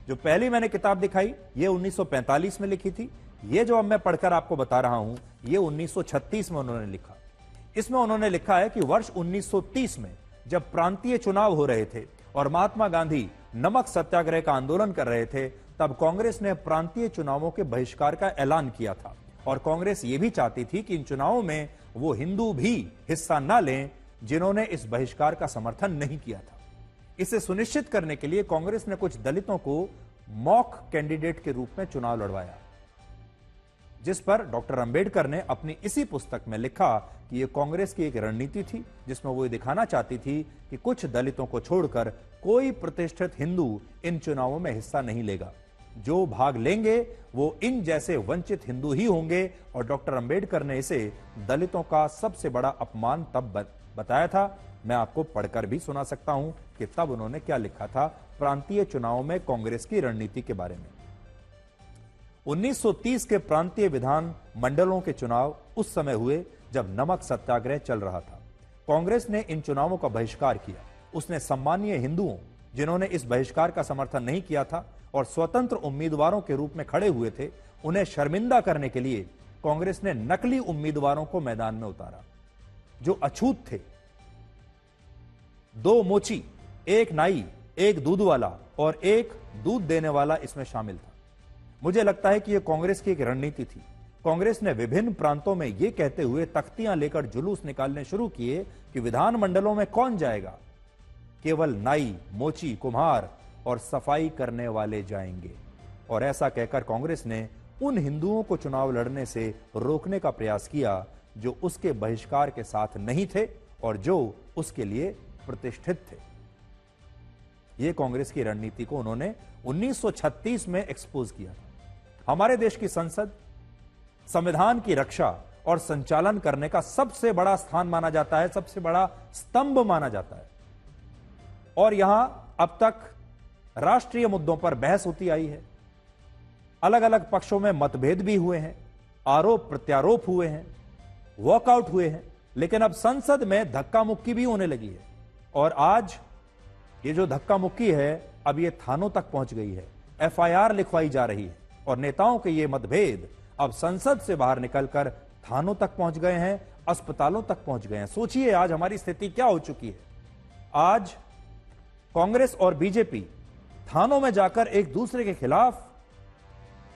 Speaker 1: जो पहली मैंने किताब दिखाई ये 1945 में लिखी थी, ये जो अब मैं पढ़कर आपको बता रहा हूं ये 1936 में उन्होंने लिखा। इसमें उन्होंने लिखा है कि वर्ष 1930 में जब प्रांतीय चुनाव हो रहे थे और महात्मा गांधी नमक सत्याग्रह का आंदोलन कर रहे थे, तब कांग्रेस ने प्रांतीय चुनावों के बहिष्कार का ऐलान किया था और कांग्रेस यह भी चाहती थी कि इन चुनावों में वो हिंदू भी हिस्सा न लें जिन्होंने इस बहिष्कार का समर्थन नहीं किया था। इसे सुनिश्चित करने के लिए कांग्रेस ने कुछ दलितों को मॉक कैंडिडेट के रूप में चुनाव लड़वाया, जिस पर डॉक्टर अंबेडकर ने अपनी इसी पुस्तक में लिखा कि यह कांग्रेस की एक रणनीति थी जिसमें वो ये दिखाना चाहती थी कि कुछ दलितों को छोड़कर कोई प्रतिष्ठित हिंदू इन चुनावों में हिस्सा नहीं लेगा, जो भाग लेंगे वो इन जैसे वंचित हिंदू ही होंगे। और डॉक्टर अंबेडकर ने इसे दलितों का सबसे बड़ा अपमान तब बताया था। मैं आपको पढ़कर भी सुना सकता हूं कि तब उन्होंने क्या लिखा था प्रांतीय चुनावों में कांग्रेस की रणनीति के बारे में। 1930 के प्रांतीय विधान मंडलों के चुनाव उस समय हुए जब नमक सत्याग्रह चल रहा था। कांग्रेस ने इन चुनावों का बहिष्कार किया। उसने सम्मानीय हिंदुओं जिन्होंने इस बहिष्कार का समर्थन नहीं किया था और स्वतंत्र उम्मीदवारों के रूप में खड़े हुए थे, उन्हें शर्मिंदा करने के लिए कांग्रेस ने नकली उम्मीदवारों को मैदान में उतारा जो अछूत थे। 2 मोची, 1 नाई, 1 दूध वाला और 1 दूध देने वाला इसमें शामिल था। मुझे लगता है कि यह कांग्रेस की एक रणनीति थी। कांग्रेस ने विभिन्न प्रांतों में यह कहते हुए तख्तियां लेकर जुलूस निकालने शुरू किए कि विधान मंडलों में कौन जाएगा, केवल नाई, मोची, कुम्हार और सफाई करने वाले जाएंगे। और ऐसा कहकर कांग्रेस ने उन हिंदुओं को चुनाव लड़ने से रोकने का प्रयास किया जो उसके बहिष्कार के साथ नहीं थे और जो उसके लिए प्रतिष्ठित थे। यह कांग्रेस की रणनीति को उन्होंने 1936 में एक्सपोज किया था। हमारे देश की संसद संविधान की रक्षा और संचालन करने का सबसे बड़ा स्थान माना जाता है, सबसे बड़ा स्तंभ माना जाता है। और यहां अब तक राष्ट्रीय मुद्दों पर बहस होती आई है, अलग अलग पक्षों में मतभेद भी हुए हैं, आरोप प्रत्यारोप हुए हैं, वॉकआउट हुए हैं, लेकिन अब संसद में धक्का मुक्की भी होने लगी है। और आज ये जो धक्का मुक्की है अब ये थानों तक पहुंच गई है, एफआईआर लिखवाई जा रही है और नेताओं के ये मतभेद अब संसद से बाहर निकलकर थानों तक पहुंच गए हैं, अस्पतालों तक पहुंच गए हैं। सोचिए आज हमारी स्थिति क्या हो चुकी है। आज कांग्रेस और बीजेपी थानों में जाकर एक दूसरे के खिलाफ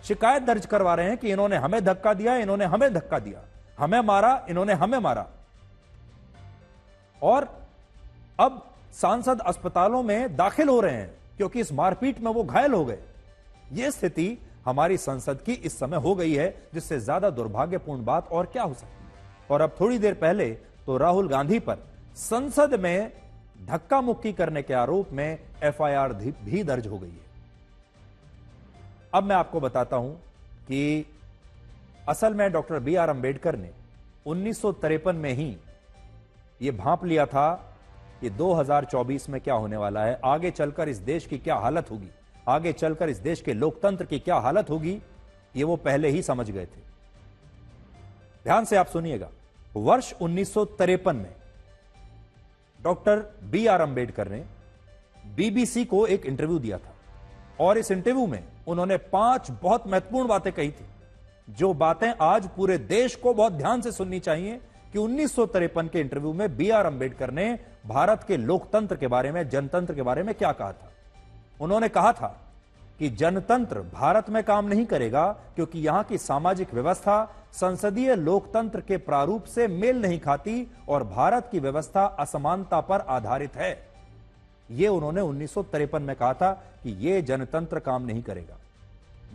Speaker 1: शिकायत दर्ज करवा रहे हैं कि इन्होंने हमें धक्का दिया, इन्होंने हमें धक्का दिया, हमें मारा, इन्होंने हमें मारा। और अब सांसद अस्पतालों में दाखिल हो रहे हैं क्योंकि इस मारपीट में वो घायल हो गए। यह स्थिति हमारी संसद की इस समय हो गई है, जिससे ज्यादा दुर्भाग्यपूर्ण बात और क्या हो सकती है। और अब थोड़ी देर पहले तो राहुल गांधी पर संसद में धक्का मुक्की करने के आरोप में एफआईआर भी दर्ज हो गई है। अब मैं आपको बताता हूं कि असल में डॉक्टर BR अंबेडकर ने 1953 में ही यह भांप लिया था कि 2024 में क्या होने वाला है, आगे चलकर इस देश की क्या हालत होगी, आगे चलकर इस देश के लोकतंत्र की क्या हालत होगी, ये वो पहले ही समझ गए थे। ध्यान से आप सुनिएगा। वर्ष 1953 में डॉक्टर BR अंबेडकर ने BBC को एक इंटरव्यू दिया था और इस इंटरव्यू में उन्होंने 5 बहुत महत्वपूर्ण बातें कही थी। जो बातें आज पूरे देश को बहुत ध्यान से सुननी चाहिए कि 1953 के इंटरव्यू में B.R. अंबेडकर ने भारत के लोकतंत्र के बारे में, जनतंत्र के बारे में क्या कहा था। उन्होंने कहा था कि जनतंत्र भारत में काम नहीं करेगा क्योंकि यहां की सामाजिक व्यवस्था संसदीय लोकतंत्र के प्रारूप से मेल नहीं खाती और भारत की व्यवस्था असमानता पर आधारित है। यह उन्होंने 1953 में कहा था कि यह जनतंत्र काम नहीं करेगा।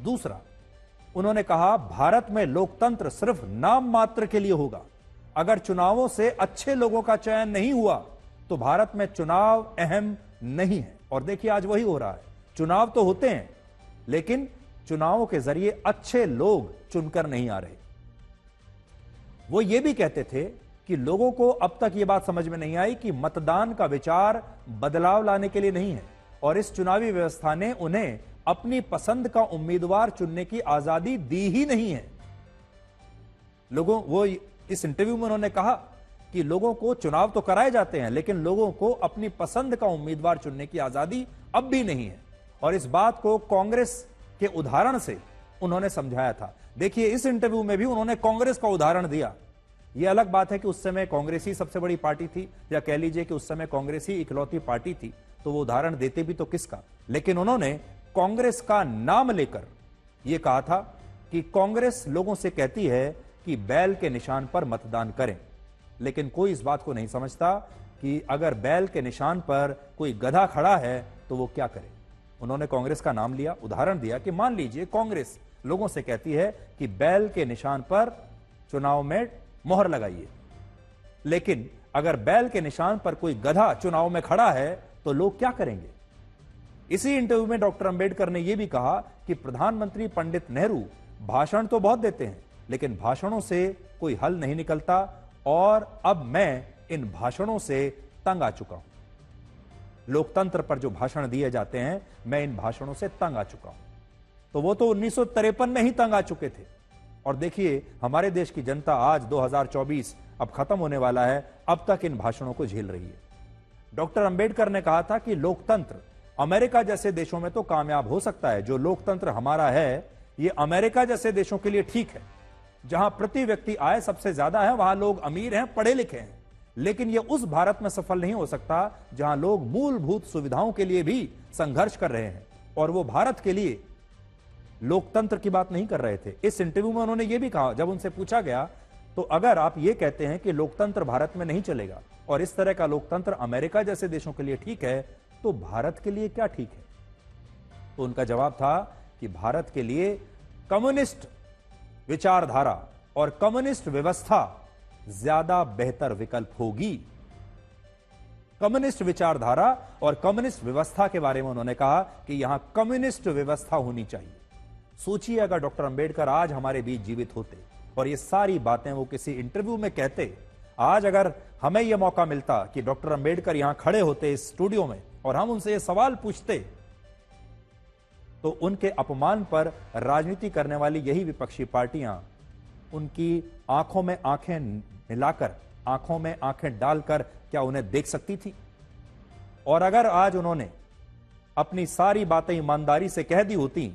Speaker 1: दूसरा, उन्होंने कहा भारत में लोकतंत्र सिर्फ नाम मात्र के लिए होगा। अगर चुनावों से अच्छे लोगों का चयन नहीं हुआ तो भारत में चुनाव अहम नहीं है। और देखिए आज वही हो रहा है। चुनाव तो होते हैं लेकिन चुनावों के जरिए अच्छे लोग चुनकर नहीं आ रहे। वो ये भी कहते थे कि लोगों को अब तक यह बात समझ में नहीं आई कि मतदान का विचार बदलाव लाने के लिए नहीं है और इस चुनावी व्यवस्था ने उन्हें अपनी पसंद का उम्मीदवार चुनने की आजादी दी ही नहीं है। वो इस इंटरव्यू में उन्होंने कहा कि लोगों को चुनाव तो कराए जाते हैं लेकिन लोगों को अपनी पसंद का उम्मीदवार चुनने की आजादी अब भी नहीं है। और इस बात को कांग्रेस के उदाहरण से उन्होंने समझाया था। देखिए इस इंटरव्यू में भी उन्होंने कांग्रेस का उदाहरण दिया। यह अलग बात है कि उस समय कांग्रेस ही सबसे बड़ी पार्टी थी या कह लीजिए कि उस समय कांग्रेस ही इकलौती पार्टी थी, तो वो उदाहरण देते भी तो किसका। लेकिन उन्होंने कांग्रेस का नाम लेकर यह कहा था कि कांग्रेस लोगों से कहती है कि बैल के निशान पर मतदान करें, लेकिन कोई इस बात को नहीं समझता कि अगर बैल के निशान पर कोई गधा खड़ा है तो वो क्या करे। उन्होंने कांग्रेस का नाम लिया, उदाहरण दिया कि मान लीजिए कांग्रेस लोगों से कहती है कि बैल के निशान पर चुनाव में मोहर लगाइए, लेकिन अगर बैल के निशान पर कोई गधा चुनाव में खड़ा है तो लोग क्या करेंगे। इसी इंटरव्यू में डॉक्टर अंबेडकर ने यह भी कहा कि प्रधानमंत्री पंडित नेहरू भाषण तो बहुत देते हैं लेकिन भाषणों से कोई हल नहीं निकलता और अब मैं इन भाषणों से तंग आ चुका हूं। लोकतंत्र पर जो भाषण दिए जाते हैं मैं इन भाषणों से तंग आ चुका हूं। तो वो तो 1953 में ही तंग आ चुके थे। और देखिए हमारे देश की जनता आज 2024 अब खत्म होने वाला है, अब तक इन भाषणों को झेल रही है। डॉक्टर अंबेडकर ने कहा था कि लोकतंत्र अमेरिका जैसे देशों में तो कामयाब हो सकता है। जो लोकतंत्र हमारा है ये अमेरिका जैसे देशों के लिए ठीक है, जहां प्रति व्यक्ति आय सबसे ज्यादा है, वहां लोग अमीर हैं, पढ़े लिखे हैं। लेकिन यह उस भारत में सफल नहीं हो सकता जहां लोग मूलभूत सुविधाओं के लिए भी संघर्ष कर रहे हैं। और वो भारत के लिए लोकतंत्र की बात नहीं कर रहे थे। इस इंटरव्यू में उन्होंने यह भी कहा, जब उनसे पूछा गया तो अगर आप ये कहते हैं कि लोकतंत्र भारत में नहीं चलेगा और इस तरह का लोकतंत्र अमेरिका जैसे देशों के लिए ठीक है, तो भारत के लिए क्या ठीक है। तो उनका जवाब था कि भारत के लिए कम्युनिस्ट विचारधारा और कम्युनिस्ट व्यवस्था ज्यादा बेहतर विकल्प होगी। कम्युनिस्ट विचारधारा और कम्युनिस्ट व्यवस्था के बारे में उन्होंने कहा कि यहां कम्युनिस्ट व्यवस्था होनी चाहिए। सोचिए अगर डॉक्टर अंबेडकर आज हमारे बीच जीवित होते और ये सारी बातें वो किसी इंटरव्यू में कहते, आज अगर हमें यह मौका मिलता कि डॉक्टर अंबेडकर यहां खड़े होते इस स्टूडियो में और हम उनसे ये सवाल पूछते, तो उनके अपमान पर राजनीति करने वाली यही विपक्षी पार्टियां उनकी आंखों में आंखें मिलाकर, आंखों में आंखें डालकर क्या उन्हें देख सकती थी। और अगर आज उन्होंने अपनी सारी बातें ईमानदारी से कह दी होती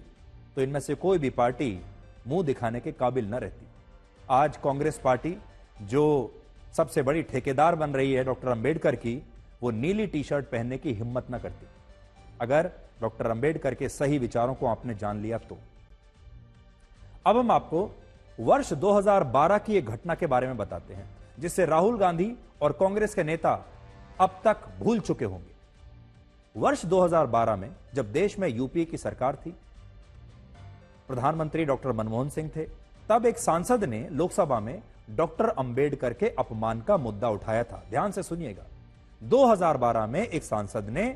Speaker 1: तो इनमें से कोई भी पार्टी मुंह दिखाने के काबिल न रहती। आज कांग्रेस पार्टी जो सबसे बड़ी ठेकेदार बन रही है डॉक्टर अंबेडकर की, वो नीली टी शर्ट पहनने की हिम्मत न करती अगर डॉक्टर अंबेडकर के सही विचारों को आपने जान लिया तो। अब हम आपको वर्ष 2012 की एक घटना के बारे में बताते हैं जिससे राहुल गांधी और कांग्रेस के नेता अब तक भूल चुके होंगे। वर्ष 2012 में जब देश में यूपीए की सरकार थी, प्रधानमंत्री डॉक्टर मनमोहन सिंह थे, तब एक सांसद ने लोकसभा में डॉक्टर अंबेडकर के अपमान का मुद्दा उठाया था। ध्यान से सुनिएगा, 2012 में एक सांसद ने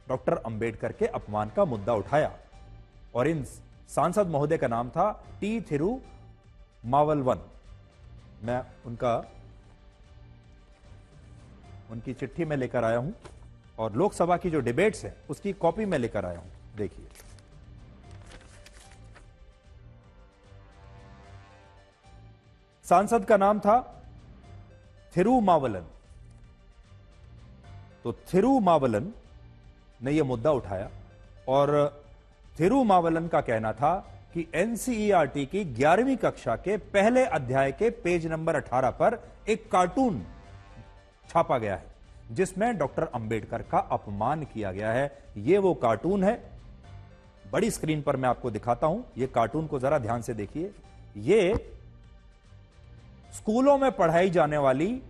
Speaker 1: डॉक्टर अंबेडकर के अपमान का मुद्दा उठाया और इन सांसद महोदय का नाम था टी थिरुमावलवन। मैं उनकी चिट्ठी में लेकर आया हूं और लोकसभा की जो डिबेट्स है उसकी कॉपी में लेकर आया हूं। देखिए, सांसद का नाम था थिरुमावलन। तो थिरुमावलन ने यह मुद्दा उठाया और थिरुमावलन का कहना था कि एनसीईआरटी की 11वीं कक्षा के पहले अध्याय के पेज नंबर 18 पर एक कार्टून छापा गया है जिसमें डॉक्टर अंबेडकर का अपमान किया गया है। यह वो कार्टून है, बड़ी स्क्रीन पर मैं आपको दिखाता हूं। यह कार्टून को जरा ध्यान से देखिए। यह स्कूलों में पढ़ाई जाने वाली,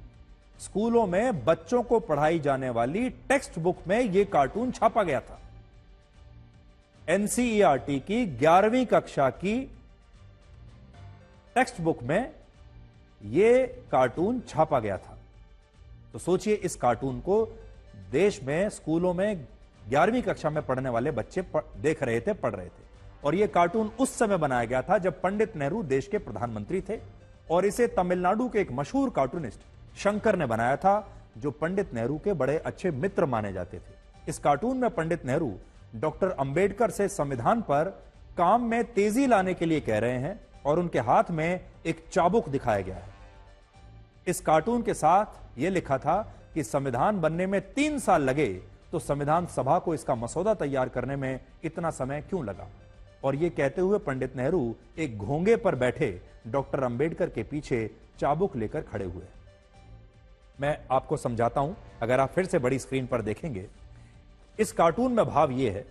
Speaker 1: स्कूलों में बच्चों को पढ़ाई जाने वाली टेक्स्ट बुक में यह कार्टून छापा गया था। एनसीईआरटी की 11वीं कक्षा की टेक्स्ट बुक में यह कार्टून छापा गया था। तो सोचिए, इस कार्टून को देश में स्कूलों में 11वीं कक्षा में पढ़ने वाले बच्चे देख रहे थे, पढ़ रहे थे। और यह कार्टून उस समय बनाया गया था जब पंडित नेहरू देश के प्रधानमंत्री थे और इसे तमिलनाडु के एक मशहूर कार्टूनिस्ट शंकर ने बनाया था, जो पंडित नेहरू के बड़े अच्छे मित्र माने जाते थे। इस कार्टून में पंडित नेहरू डॉक्टर अंबेडकर से संविधान पर काम में तेजी लाने के लिए कह रहे हैं और उनके हाथ में एक चाबुक दिखाया गया है। इस कार्टून के साथ यह लिखा था कि संविधान बनने में 3 साल लगे तो संविधान सभा को इसका मसौदा तैयार करने में इतना समय क्यों लगा। और यह कहते हुए पंडित नेहरू एक घोंगे पर बैठे डॉक्टर अंबेडकर के पीछे चाबुक लेकर खड़े हुए। मैं आपको समझाता हूं, अगर आप फिर से बड़ी स्क्रीन पर देखेंगे। इस कार्टून में भाव यह है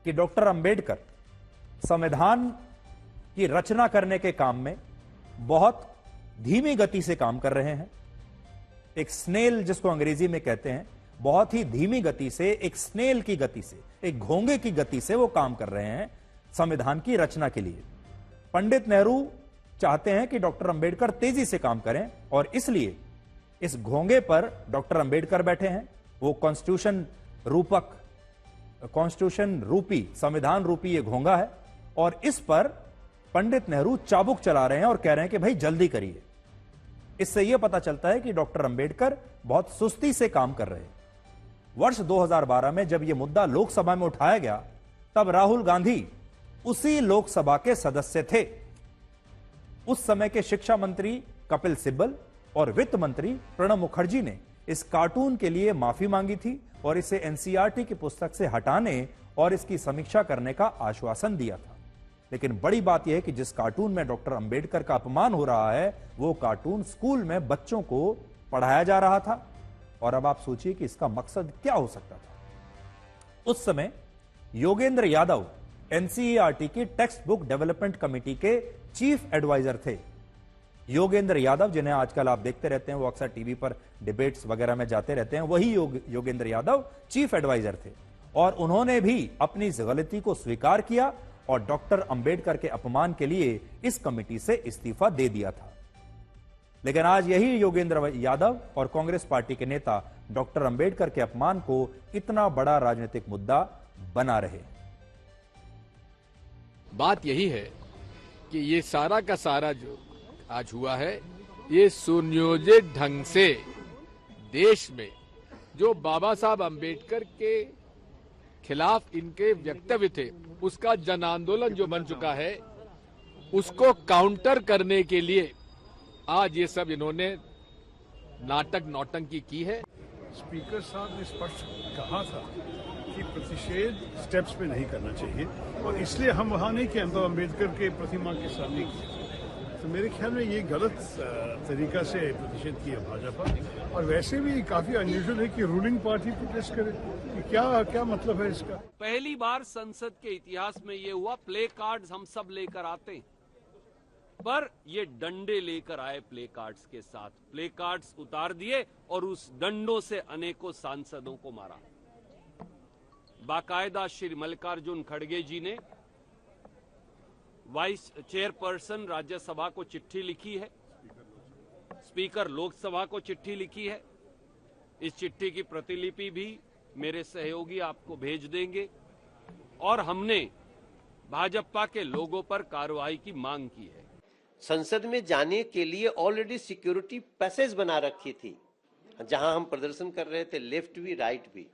Speaker 1: कि डॉक्टर अंबेडकर संविधान की रचना करने के काम में बहुत धीमी गति से काम कर रहे हैं। एक स्नेल जिसको अंग्रेजी में कहते हैं, बहुत ही धीमी गति से, एक स्नेल की गति से, एक घोंगे की गति से वो काम कर रहे हैं संविधान की रचना के लिए। पंडित नेहरू चाहते हैं कि डॉक्टर अंबेडकर तेजी से काम करें और इसलिए इस घोंगे पर डॉक्टर अंबेडकर बैठे हैं। वो कॉन्स्टिट्यूशन रूपी, संविधान रूपी ये घोंगा है और इस पर पंडित नेहरू चाबुक चला रहे हैं और कह रहे हैं कि भाई जल्दी करिए। इससे यह पता चलता है कि डॉक्टर अंबेडकर बहुत सुस्ती से काम कर रहे हैं। वर्ष 2012 में जब यह मुद्दा लोकसभा में उठाया गया, तब राहुल गांधी उसी लोकसभा के सदस्य थे। उस समय के शिक्षा मंत्री कपिल सिब्बल और वित्त मंत्री प्रणब मुखर्जी ने इस कार्टून के लिए माफी मांगी थी और इसे एनसीईआरटी की पुस्तक से हटाने और इसकी समीक्षा करने का आश्वासन दिया था। लेकिन बड़ी बात यह है कि जिस कार्टून में डॉक्टर अंबेडकर का अपमान हो रहा है, वो कार्टून स्कूल में बच्चों को पढ़ाया जा रहा था। और अब आप सोचिए कि इसका मकसद क्या हो सकता था। उस समय योगेंद्र यादव एनसीईआरटी की टेक्स्ट बुक डेवलपमेंट कमेटी के चीफ एडवाइजर थे। योगेंद्र यादव, जिन्हें आजकल आप देखते रहते हैं, वो अक्सर टीवी पर डिबेट्स वगैरह में जाते रहते हैं, वही योगेंद्र यादव चीफ एडवाइजर थे। और उन्होंने भी अपनी इस गलती को स्वीकार किया और डॉक्टर अंबेडकर के अपमान के लिए इस कमेटी से इस्तीफा दे दिया था। लेकिन आज यही योगेंद्र यादव और कांग्रेस पार्टी के नेता डॉक्टर अंबेडकर के अपमान को इतना बड़ा राजनीतिक मुद्दा बना रहे।
Speaker 15: बात यही है कि ये सारा का सारा जो आज हुआ है, ये सुनियोजित ढंग से देश में जो बाबा साहब अंबेडकर के खिलाफ इनके वक्तव्य थे, उसका जन आंदोलन जो बन चुका है, उसको काउंटर करने के लिए आज ये सब इन्होंने नाटक नौटंकी की है।
Speaker 16: स्पीकर साहब ने स्पष्ट कहा था कि प्रतिषेध स्टेप्स पे नहीं करना चाहिए और इसलिए हम वहां नहीं किए, हम तो अम्बेडकर के प्रतिमा के सामने किए। तो मेरे ख्याल में ये गलत तरीका से प्रतिषेध किया भाजपा। और वैसे भी काफी अनयूजुअल है कि रूलिंग पार्टी प्रोटेस्ट करे, कि क्या मतलब है इसका।
Speaker 17: पहली बार संसद के इतिहास में ये हुआ, प्ले कार्ड्स हम सब लेकर आते हैं, पर ये डंडे लेकर आए प्ले कार्ड्स के साथ। प्ले कार्ड्स उतार दिए और उस डंडों से अनेकों सांसदों को मारा। बाकायदा श्री मल्लिकार्जुन खड़गे जी ने वाइस चेयरपर्सन राज्यसभा को चिट्ठी लिखी है, स्पीकर लोकसभा को चिट्ठी लिखी है। इस चिट्ठी की प्रतिलिपि भी मेरे सहयोगी आपको भेज देंगे। और हमने भाजपा के लोगों पर कार्रवाई की मांग की है।
Speaker 18: संसद में जाने के लिए ऑलरेडी सिक्योरिटी पैसेज बना रखी थी, जहां हम प्रदर्शन कर रहे थे, लेफ्ट भी राइट भी।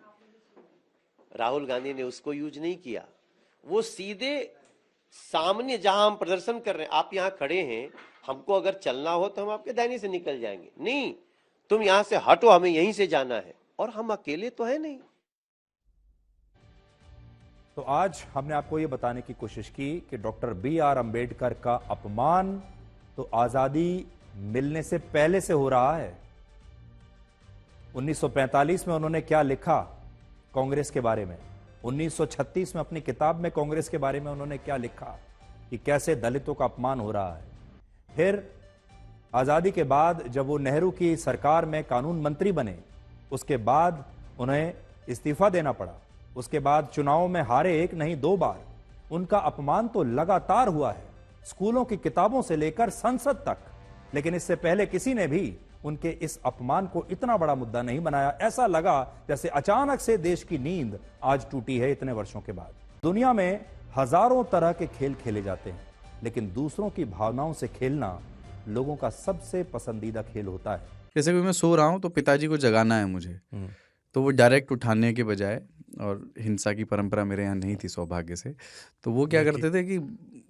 Speaker 18: राहुल गांधी ने उसको यूज नहीं किया। वो सीधे सामने जहां हम प्रदर्शन कर रहे हैं, आप यहां खड़े हैं, हमको अगर चलना हो तो हम आपके दाहिने से निकल जाएंगे। नहीं, तुम यहां से हटो, हमें यहीं से जाना है। और हम अकेले तो है नहीं।
Speaker 1: तो आज हमने आपको ये बताने की कोशिश की कि डॉक्टर B.R. अंबेडकर का अपमान तो आजादी मिलने से पहले से हो रहा है। 1945 में उन्होंने क्या लिखा कांग्रेस के बारे में, 1936 में अपनी किताब में कांग्रेस के बारे में उन्होंने क्या लिखा कि कैसे दलितों का अपमान हो रहा है। फिर आजादी के बाद जब वो नेहरू की सरकार में कानून मंत्री बने, उसके बाद उन्हें इस्तीफा देना पड़ा, उसके बाद चुनाव में हारे 1 नहीं 2 बार। उनका अपमान तो लगातार हुआ है, स्कूलों की किताबों से लेकर संसद तक। लेकिन इससे पहले किसी ने भी उनके इस अपमान को इतना बड़ा मुद्दा नहीं बनाया। ऐसा लगा जैसे अचानक से देश की नींद आज टूटी है इतने वर्षों के बाद। दुनिया में हजारों तरह के खेल खेले जाते हैं, लेकिन दूसरों की भावनाओं से खेलना लोगों का सबसे पसंदीदा खेल होता है।
Speaker 19: जैसे कि मैं सो रहा हूं तो पिताजी को जगाना है मुझे, तो वो डायरेक्ट उठाने के बजाय, और हिंसा की परंपरा मेरे यहाँ नहीं थी सौभाग्य से, तो वो क्या करते थे कि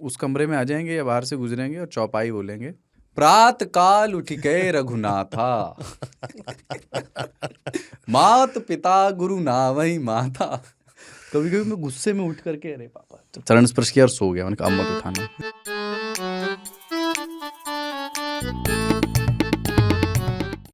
Speaker 19: उस कमरे में आ जाएंगे या बाहर से गुजरेंगे और चौपाई बोलेंगे, प्रात काल उठ गए रघुनाथा मात पिता गुरु नावई माता। कभी कभी मैं गुस्से में उठ करके अरे पापा चरण स्पर्श किया और सो गया। मैंने कहा अब मत उठाना।